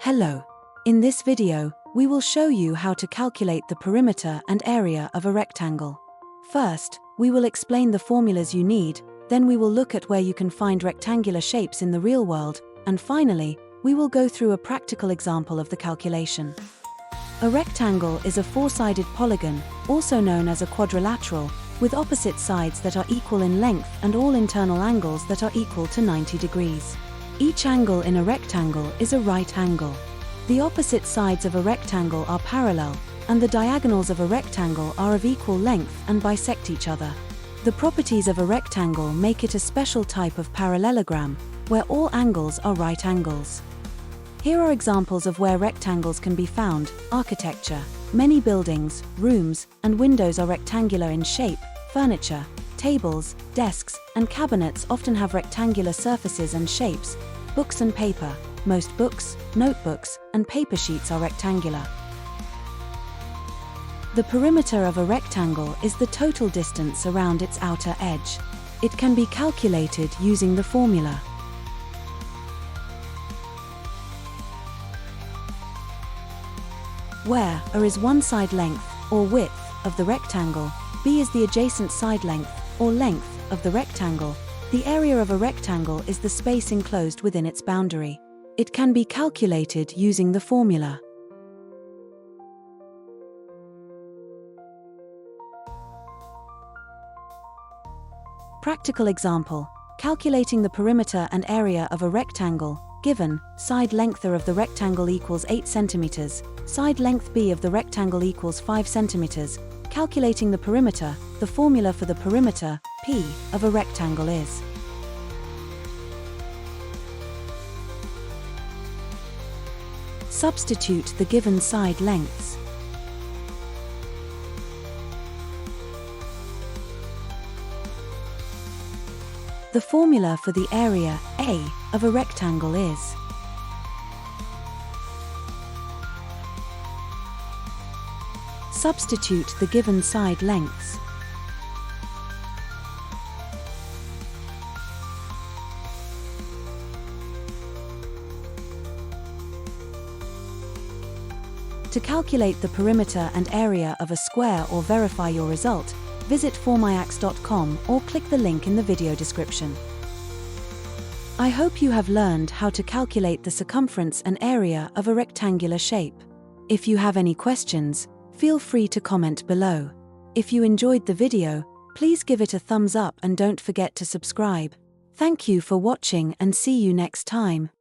Hello. In this video, we will show you how to calculate the perimeter and area of a rectangle. First, we will explain the formulas you need, then we will look at where you can find rectangular shapes in the real world, and finally, we will go through a practical example of the calculation. A rectangle is a four-sided polygon, also known as a quadrilateral, with opposite sides that are equal in length and all internal angles that are equal to 90 degrees. Each angle in a rectangle is a right angle. The opposite sides of a rectangle are parallel, and the diagonals of a rectangle are of equal length and bisect each other. The properties of a rectangle make it a special type of parallelogram, where all angles are right angles. Here are examples of where rectangles can be found. Architecture. Many buildings, rooms, and windows are rectangular in shape. Furniture, tables, desks, and cabinets often have rectangular surfaces and shapes. Books and paper. Most books, notebooks, and paper sheets are rectangular. The perimeter of a rectangle is the total distance around its outer edge. It can be calculated using the formula. Where A is one side length, or width, of the rectangle, B is the adjacent side length, or length, of the rectangle, the area of a rectangle is the space enclosed within its boundary. It can be calculated using the formula. Practical example. Calculating the perimeter and area of a rectangle. Given, side length A of the rectangle equals 8 cm, side length B of the rectangle equals 5 cm. Calculating the perimeter, the formula for the perimeter, P, of a rectangle is substitute the given side lengths. The formula for the area, A, of a rectangle is substitute the given side lengths. To calculate the perimeter and area of a square or verify your result, visit Formiax.com or click the link in the video description. I hope you have learned how to calculate the circumference and area of a rectangular shape. If you have any questions, feel free to comment below. If you enjoyed the video, please give it a thumbs up and don't forget to subscribe. Thank you for watching and see you next time.